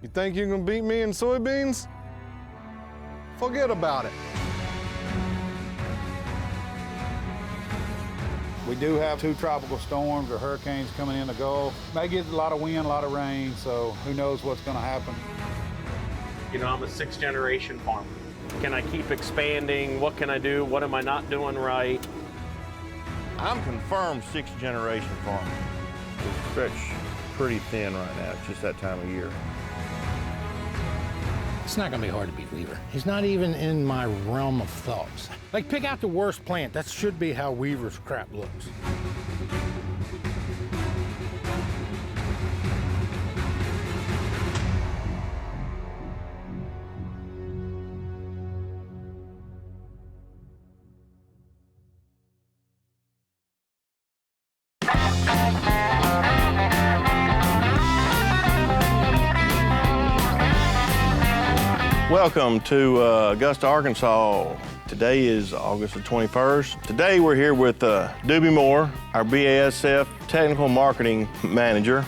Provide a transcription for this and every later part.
You think you can beat me in soybeans? Forget about it. We do have 2 tropical storms or hurricanes coming in the Gulf. May get a lot of wind, a lot of rain, so who knows what's going to happen. You know, I'm a 6th generation farmer. Can I keep expanding? What can I do? What am I not doing right? I'm confirmed 6th generation farmer. It's stretched pretty thin right now. It's just that time of year. It's not gonna be hard to beat Weaver. He's not even in my realm of thoughts. Like, pick out the worst plant. That should be how Weaver's crap looks. Welcome to Augusta, Arkansas. Today is August the 21st. Today we're here with Doobie Moore, our BASF Technical Marketing Manager.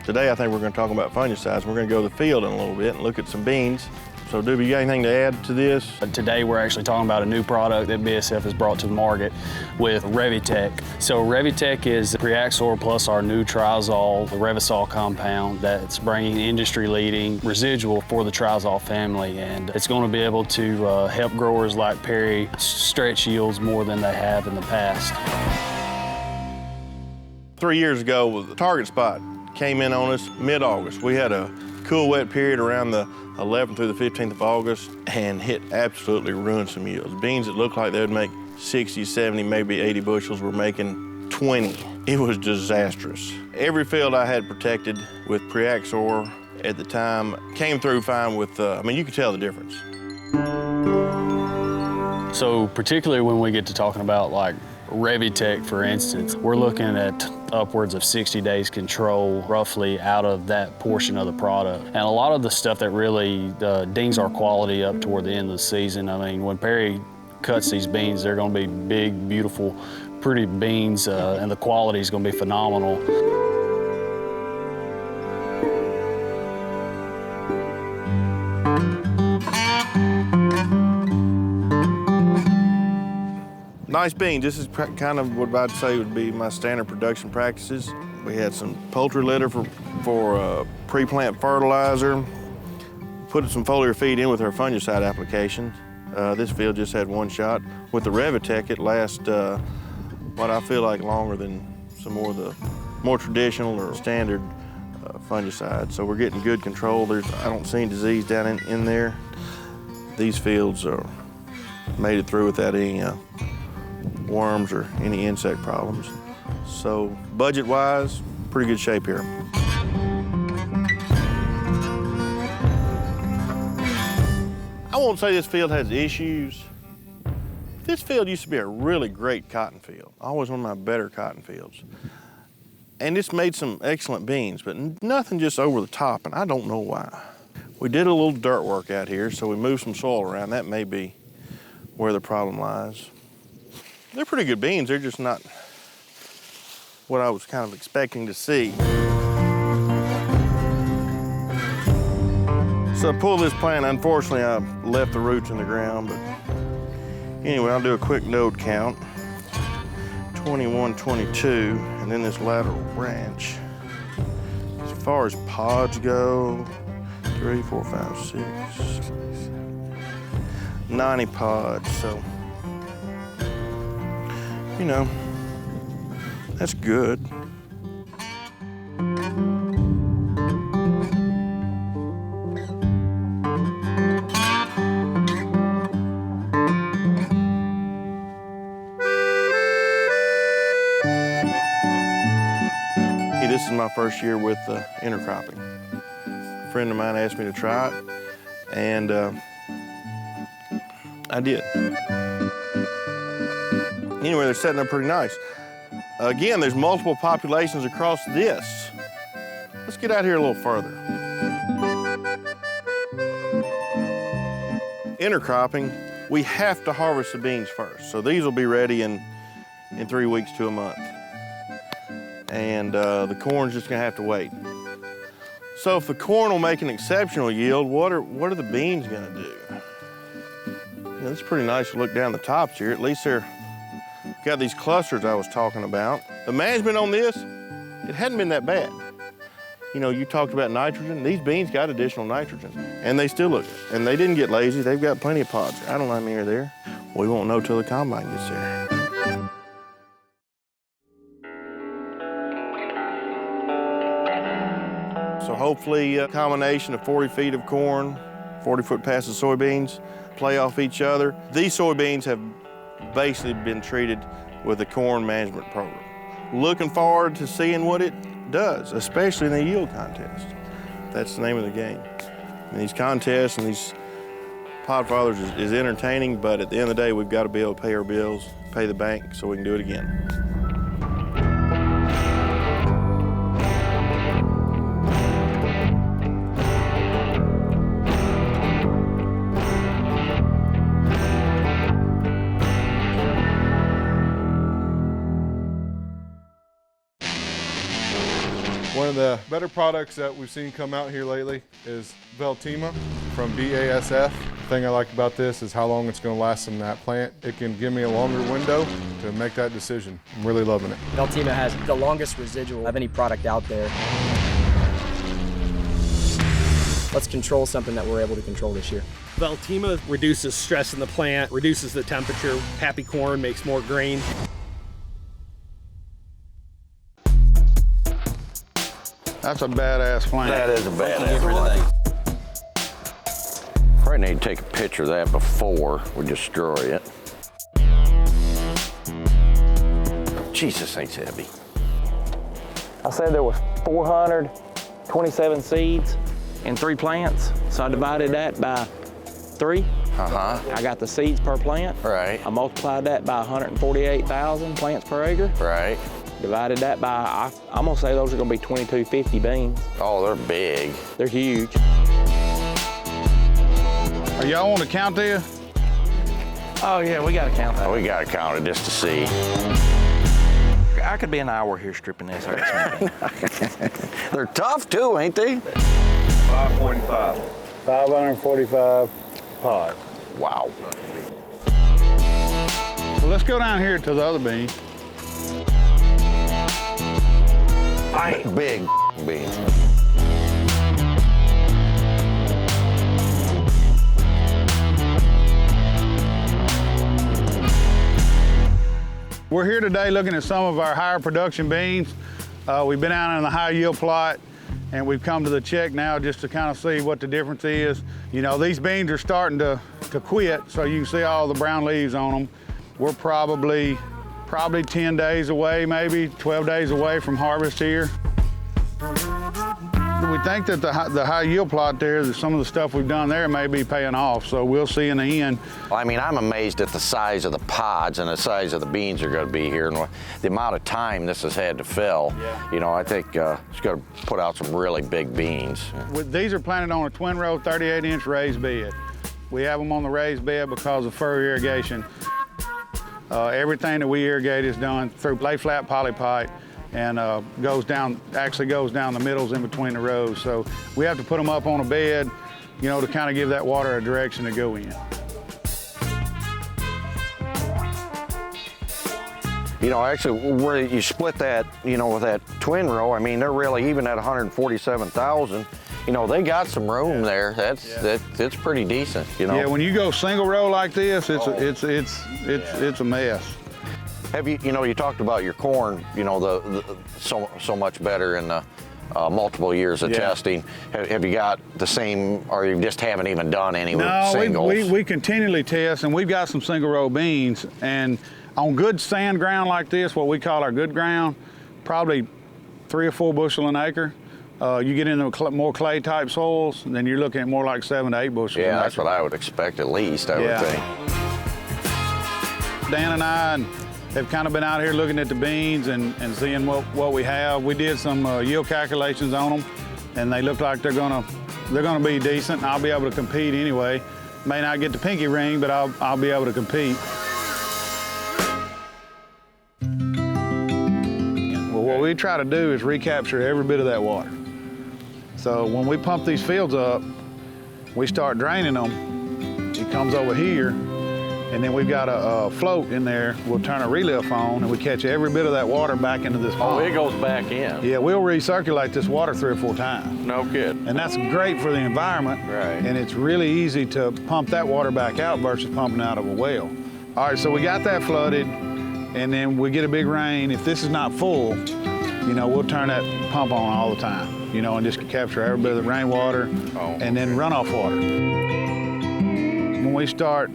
Today I think we're going to talk about fungicides. We're going to go to the field in a little bit and look at some beans. So Doobie, you got anything to add to this? Today we're actually talking about a new product that BASF has brought to the market with Revytek. So Revytek is Preaxor plus our new triazole, the Revysol compound that's bringing industry-leading residual for the triazole family, and it's going to be able to help growers like Perry stretch yields more than they have in the past. 3 years ago, the target spot came in on us mid-August. We had a cool, wet period around the 11th through the 15th of August, and it absolutely ruined some yields. Beans that looked like they would make 60, 70, maybe 80 bushels were making 20. It was disastrous. Every field I had protected with Preaxor at the time came through fine with, I mean, you could tell the difference. So particularly when we get to talking about like Revytek, for instance, we're looking at upwards of 60 days control roughly out of that portion of the product. And a lot of the stuff that really dings our quality up toward the end of the season. I mean, when Perry cuts these beans, they're gonna be big, beautiful, pretty beans, and the quality is gonna be phenomenal. Nice beans. This is kind of what I'd say would be my standard production practices. We had some poultry litter for pre-plant fertilizer. Put some foliar feed in with our fungicide application. This field just had 1 shot. With the Revytek, it lasts what I feel like longer than some more of the more traditional or standard fungicide. So we're getting good control. I don't see any disease down in there. These fields made it through without any worms or any insect problems. So budget-wise, pretty good shape here. I won't say this field has issues. This field used to be a really great cotton field, always one of my better cotton fields. And it's made some excellent beans, but nothing just over the top, and I don't know why. We did a little dirt work out here, so we moved some soil around. That may be where the problem lies. They're pretty good beans, they're just not what I was kind of expecting to see. So I pulled this plant. Unfortunately, I left the roots in the ground, but anyway, I'll do a quick node count. 21, 22, and then this lateral branch. As far as pods go, 3, 4, 5, 6, 7, 90 pods, so you know, that's good. Hey, this is my first year with intercropping. A friend of mine asked me to try it, and I did. Anyway, they're setting up pretty nice. Again, there's multiple populations across this. Let's get out here a little further. Intercropping, we have to harvest the beans first. So these will be ready in 3 weeks to a month. And the corn's just gonna have to wait. So if the corn will make an exceptional yield, what are the beans gonna do? Yeah, it's pretty nice to look down the tops here. At least they're got these clusters I was talking about. The management on this, it hadn't been that bad. You know, you talked about nitrogen. These beans got additional nitrogen, and they still look good. And they didn't get lazy. They've got plenty of pods. I don't know how many are there. We won't know till the combine gets there. So hopefully a combination of 40 feet of corn, 40-foot pass of soybeans, play off each other. These soybeans have basically been treated with the corn management program. Looking forward to seeing what it does, especially in the yield contest. That's the name of the game. And these contests and these Podfathers is entertaining, but at the end of the day, we've got to be able to pay our bills, pay the bank, so we can do it again. One of the better products that we've seen come out here lately is Veltima from BASF. The thing I like about this is how long it's going to last in that plant. It can give me a longer window to make that decision. I'm really loving it. Veltima has the longest residual of any product out there. Let's control something that we're able to control this year. Veltima reduces stress in the plant, reduces the temperature. Happy corn makes more grain. That's a badass plant. That is a badass plant. Probably need to take a picture of that before we destroy it. Jesus, that's heavy. I said there was 427 seeds in 3 plants, so I divided that by 3. Uh-huh. I got the seeds per plant. Right. I multiplied that by 148,000 plants per acre. Right. Divided that by, I'm gonna say those are gonna be 2250 beans. Oh, they're big. They're huge. Are y'all want to count this? Oh yeah, we gotta count that. Oh, we gotta count it just to see. I could be an hour here stripping this. They're tough too, ain't they? 545. 545 pods. Wow. So let's go down here to the other bean. Big beans. We're here today looking at some of our higher production beans. We've been out in the high yield plot and we've come to the check now just to kind of see what the difference is. You know, these beans are starting to quit, so you can see all the brown leaves on them. We're probably 10 days away, maybe 12 days away from harvest here. We think that the high yield plot there, that some of the stuff we've done there may be paying off, so we'll see in the end. Well, I mean, I'm amazed at the size of the pods and the size of the beans are going to be here and the amount of time this has had to fill. Yeah. You know, I think it's going to put out some really big beans. These are planted on a twin row 38-inch raised bed. We have them on the raised bed because of furrow irrigation. Everything that we irrigate is done through lay flat poly pipe and actually goes down the middles in between the rows. So we have to put them up on a bed, you know, to kind of give that water a direction to go in. You know, actually, where you split that, you know, with that twin row, I mean, they're really, even at 147,000, you know, they got some room there. It's pretty decent, you know. Yeah, when you go single row like this, it's a mess. Have you know, you talked about your corn, you know, so much better in the multiple years of testing. Have you got the same, or you just haven't even done any with singles? No, we continually test, and we've got some single row beans, and on good sand ground like this, what we call our good ground, probably 3 or 4 bushel an acre. You get into more clay type soils, and then you're looking at more like 7 to 8 bushels. Yeah, that's what I would expect at least, I would think. Dan and I have kind of been out here looking at the beans and seeing what we have. We did some yield calculations on them, and they look like they're gonna be decent, and I'll be able to compete anyway. May not get the pinky ring, but I'll be able to compete. Well, what we try to do is recapture every bit of that water. So when we pump these fields up, we start draining them. It comes over here, and then we've got a float in there. We'll turn a relift on, and we catch every bit of that water back into this pump. Oh, it goes back in. Yeah, we'll recirculate this water 3 or 4 times. No kidding. And that's great for the environment. Right. And it's really easy to pump that water back out versus pumping out of a well. All right, so we got that flooded, and then we get a big rain. If this is not full, you know, we'll turn that pump on all the time, you know, and just capture every bit of the rainwater and then runoff water. When we start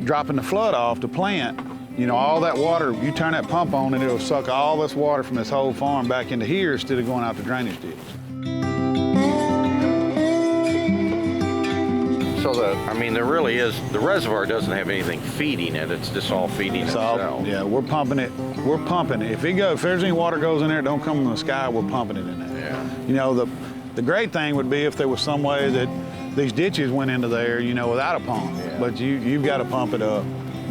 dropping the flood off the plant, you know, all that water, you turn that pump on and it'll suck all this water from this whole farm back into here instead of going out the drainage ditch. So there really is, the reservoir doesn't have anything feeding it, it's just all feeding itself. Yeah, we're pumping it. We're pumping it. If there's any water goes in there, it don't come from the sky, we're pumping it in there. Yeah. You know, the great thing would be if there was some way that these ditches went into there, you know, without a pump. Yeah. But you've got to pump it up.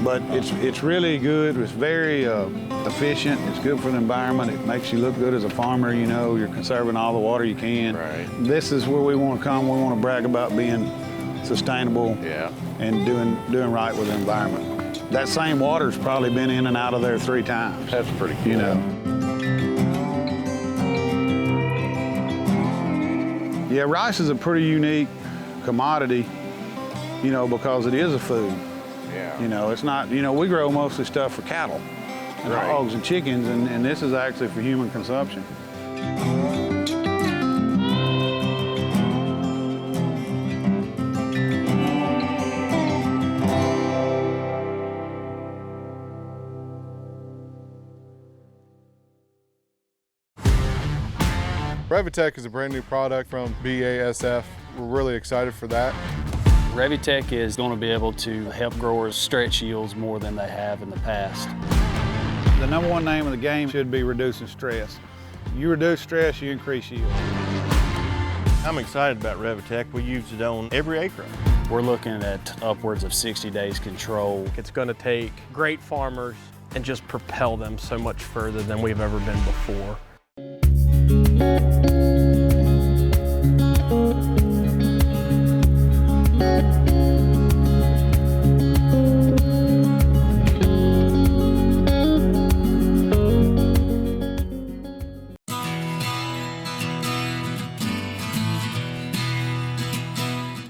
But it's really good. It's very efficient. It's good for the environment. It makes you look good as a farmer. You know, you're conserving all the water you can. Right. This is where we want to come. We want to brag about being sustainable and doing right with the environment. That same water's probably been in and out of there 3 times. That's pretty cool. You know. Yeah, rice is a pretty unique commodity, you know, because it is a food. Yeah. You know, it's not, you know, we grow mostly stuff for cattle and hogs and chickens, and this is actually for human consumption. Revytek is a brand new product from BASF. We're really excited for that. Revytek is going to be able to help growers stretch yields more than they have in the past. The #1 name of the game should be reducing stress. You reduce stress, you increase yield. I'm excited about Revytek. We use it on every acre. We're looking at upwards of 60 days control. It's going to take great farmers and just propel them so much further than we've ever been before.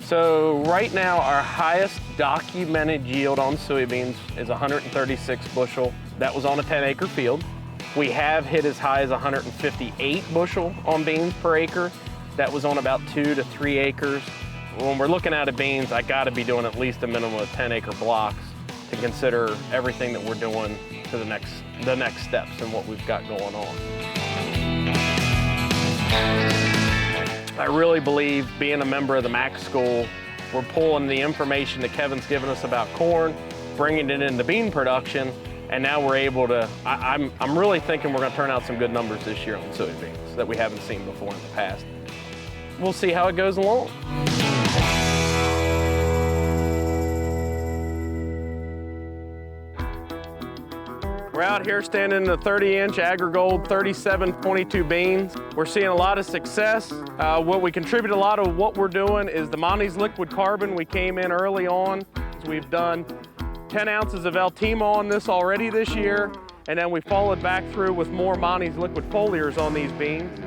So right now our highest documented yield on soybeans is 136 bushel. That was on a 10-acre field. We have hit as high as 158 bushel on beans per acre. That was on about 2 to 3 acres. When we're looking at beans, I gotta be doing at least a minimum of 10-acre blocks to consider everything that we're doing to the next steps and what we've got going on. I really believe, being a member of the MAC school, we're pulling the information that Kevin's given us about corn, bringing it into bean production, and now we're able to, I'm really thinking we're gonna turn out some good numbers this year on soybeans that we haven't seen before in the past. We'll see how it goes along. We're out here standing in the 30-inch AgriGold 3722 beans. We're seeing a lot of success. What we contribute a lot of what we're doing is the Monty's liquid carbon. We came in early on. We've done 10 ounces of Altima on this already this year, and then we followed back through with more Monty's liquid foliars on these beans.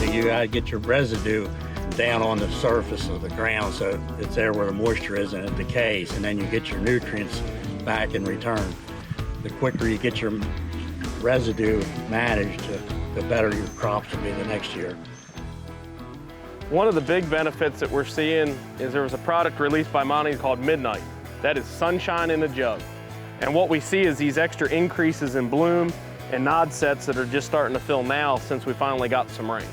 You gotta get your residue down on the surface of the ground so it's there where the moisture is and it decays, and then you get your nutrients back in return. The quicker you get your residue managed, the better your crops will be the next year. One of the big benefits that we're seeing is there was a product released by Monty called Midnight. That is sunshine in a jug. And what we see is these extra increases in bloom and nod sets that are just starting to fill now since we finally got some rain.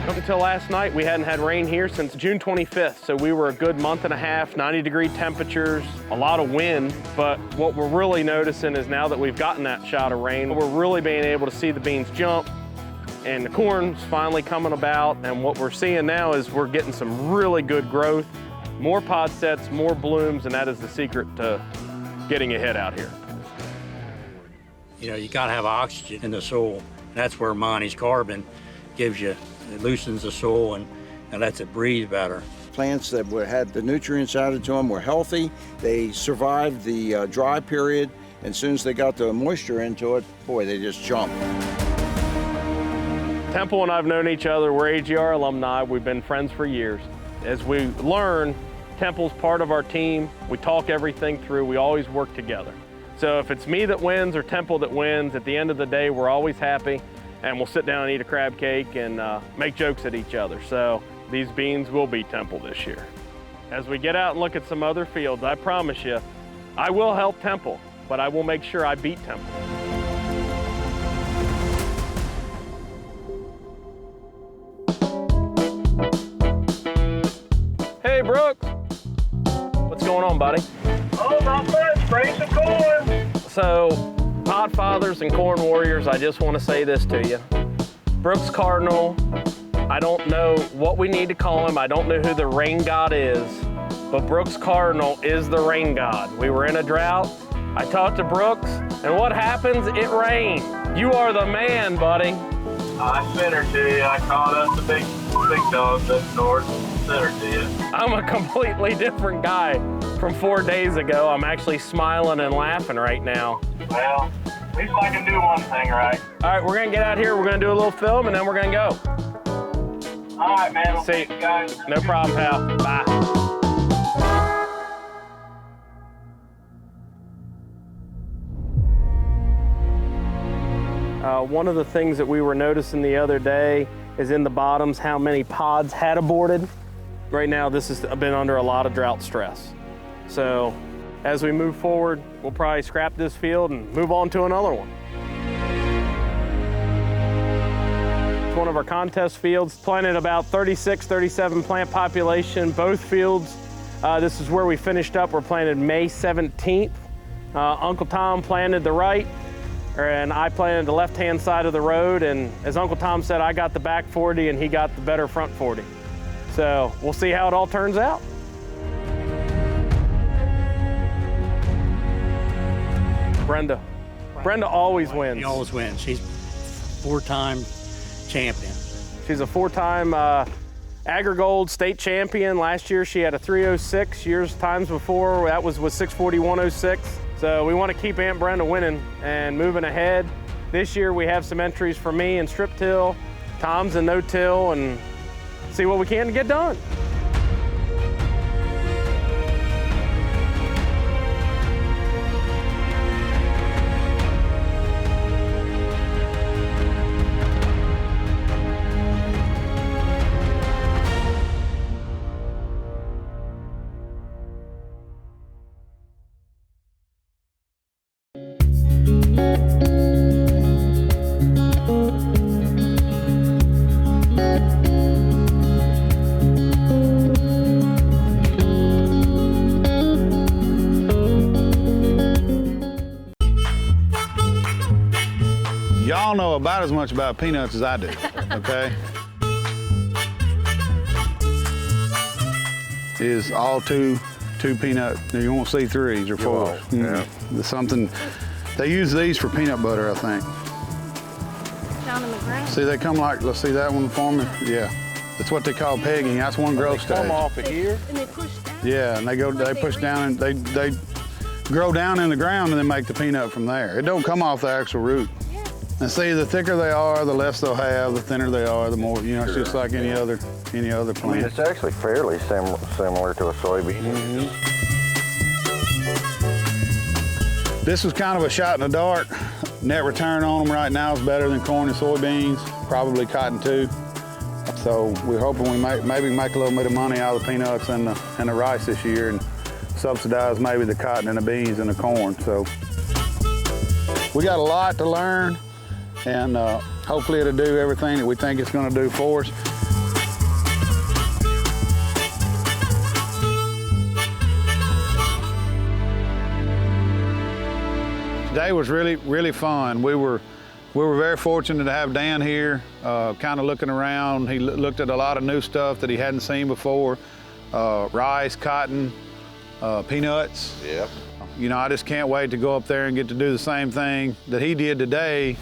Up until last night, we hadn't had rain here since June 25th, so we were a good month and a half, 90-degree temperatures, a lot of wind, but what we're really noticing is now that we've gotten that shot of rain, we're really being able to see the beans jump, and the corn's finally coming about, and what we're seeing now is we're getting some really good growth, more pod sets, more blooms, and that is the secret to getting ahead out here. You know, you gotta have oxygen in the soil. That's where Monty's carbon gives you, it loosens the soil and lets it breathe better. Plants that had the nutrients added to them were healthy. They survived the dry period, and as soon as they got the moisture into it, boy, they just jumped. Temple and I have known each other. We're AGR alumni. We've been friends for years. As we learn, Temple's part of our team. We talk everything through. We always work together. So if it's me that wins or Temple that wins, at the end of the day, we're always happy, and we'll sit down and eat a crab cake and make jokes at each other. So these beans will be Temple this year. As we get out and look at some other fields, I promise you, I will help Temple, but I will make sure I beat Temple. Hey, Brooks. What's going on, buddy? Oh, not much. Bring some corn. So, Podfathers and CornWarriors, I just want to say this to you. Brooks Cardinal, I don't know what we need to call him. I don't know who the rain god is, but Brooks Cardinal is the rain god. We were in a drought. I talked to Brooks, and what happens? It rained. You are the man, buddy. I sent her to you. I called up the big dogs up north and sent her to you. I'm a completely different guy from 4 days ago. I'm actually smiling and laughing right now. Well, at least I can do one thing right. All right, we're gonna get out here. We're gonna do a little film, and then we're gonna go. All right, man. Well, See, thanks, guys. No problem, pal. Bye. One of the things that we were noticing the other day is in the bottoms how many pods had aborted. Right now, this has been under a lot of drought stress. So as we move forward, we'll probably scrap this field and move on to another one. It's one of our contest fields, planted about 36, 37 plant population, both fields. This is where we finished up. We're planted May 17th. Uncle Tom planted the right, and I planted the left-hand side of the road, and as Uncle Tom said, I got the back 40 and he got the better front 40. So we'll see how it all turns out. Brenda always wins. She always wins. She's four-time champion. She's a four-time AgriGold state champion. Last year she had a 306. Times before that was with 640-106. So we want to keep Aunt Brenda winning and moving ahead. This year we have some entries for me in strip till, Tom's in no-till, and see what we can to get done. Y'all know about as much about peanuts as I do, okay? Is all two peanut, you won't see threes or fours. Yeah. There's something, they use these for peanut butter, I think. Down in the ground. See, they come like, let's see that one for me? Yeah. That's what they call pegging. That's one growth stage. Come off of here? And they push down. Yeah, and they push down and they grow down in the ground and then make the peanut from there. It don't come off the actual root. And see, the thicker they are, the less they'll have. The thinner they are, the more, you know, it's just like any other plant. I mean, it's actually fairly similar to a soybean. Mm-hmm. This was kind of a shot in the dark. Net return on them right now is better than corn and soybeans, probably cotton too. So we're hoping we maybe make a little bit of money out of the peanuts and the rice this year and subsidize maybe the cotton and the beans and the corn. So we got a lot to learn, and hopefully it'll do everything that we think it's going to do for us. Today was really, really fun. We were very fortunate to have Dan here, kind of looking around. He looked at a lot of new stuff that he hadn't seen before, rice, cotton, peanuts. Yep. You know, I just can't wait to go up there and get to do the same thing that he did today,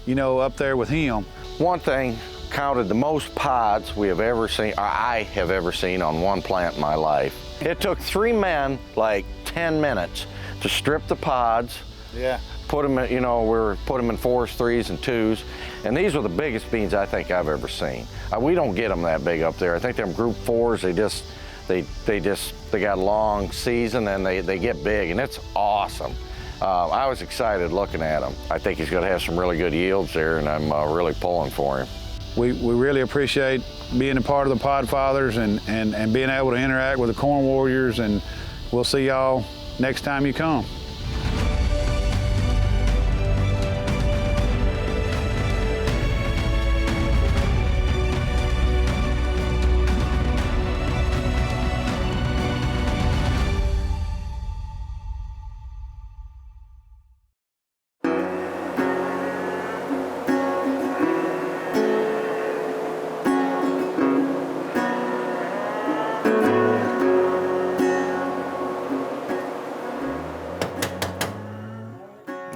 you know, up there with him. One thing, counted the most pods we have ever seen, or I have ever seen on one plant in my life. It took 3 men like 10 minutes to strip the pods. Yeah. Put them in, you know, put them in 4s, 3s, and 2s. And these were the biggest beans I think I've ever seen. We don't get them that big up there. I think them group 4s, they got a long season and they get big, and it's awesome. I was excited looking at him. I think he's gonna have some really good yields there, and I'm really pulling for him. We really appreciate being a part of the Podfathers and being able to interact with the Corn Warriors, and we'll see y'all next time you come.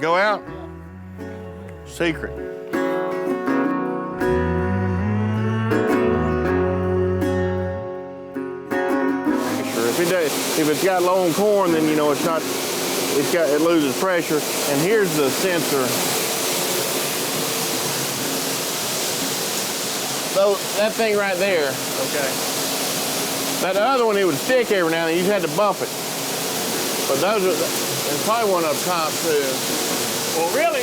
Go out. Secret. If it's got low on corn, then you know it loses pressure. And here's the sensor. So that thing right there, okay. Now the other one, it would stick every now and then. You just had to bump it. But there's probably one up top too. Well, really,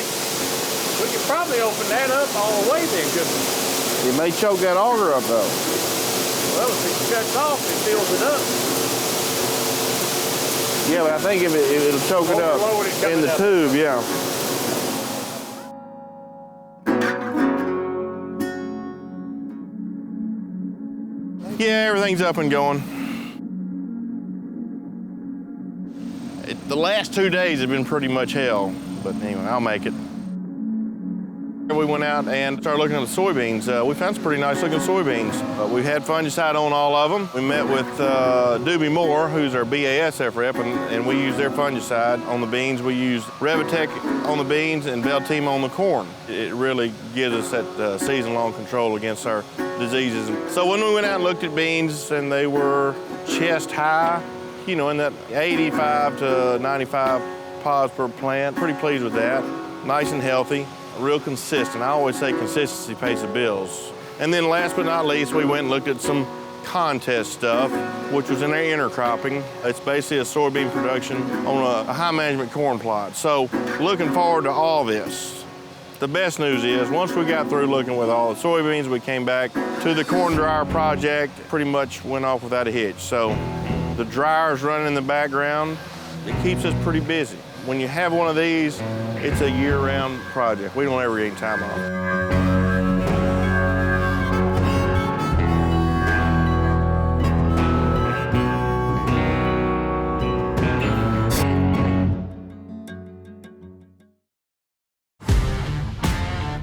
we could probably open that up all the way then, couldn't we? It may choke that auger up though. Well, if it shuts off, it fills it up. Yeah, but I think if it'll choke it up in the tube, yeah. Yeah, everything's up and going. The last 2 days have been pretty much hell, but anyway, I'll make it. We went out and started looking at the soybeans. We found some pretty nice looking soybeans. We've had fungicide on all of them. We met with Doobie Moore, who's our BASF rep, and we use their fungicide on the beans. We use Revytek on the beans and Beltima on the corn. It really gives us that season-long control against our diseases. So when we went out and looked at beans and they were chest high, you know, in that 85 to 95 pods per plant, pretty pleased with that. Nice and healthy. Real consistent. I always say consistency pays the bills. And then last but not least, we went and looked at some contest stuff, which was in our intercropping. It's basically a soybean production on a high management corn plot. So looking forward to all this. The best news is once we got through looking with all the soybeans, we came back to the corn dryer project, pretty much went off without a hitch. So the dryer's running in the background. It keeps us pretty busy. When you have one of these, it's a year-round project. We don't ever get any time off.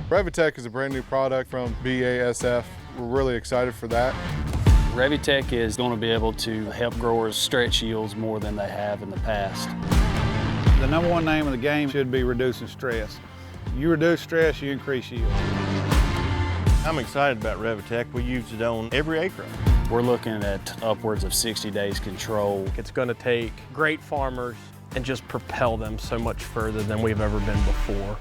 Revytek is a brand new product from BASF. We're really excited for that. Revytek is going to be able to help growers stretch yields more than they have in the past. The #1 name of the game should be reducing stress. You reduce stress, you increase yield. I'm excited about Revytek. We use it on every acre. We're looking at upwards of 60 days control. It's going to take great farmers and just propel them so much further than we've ever been before.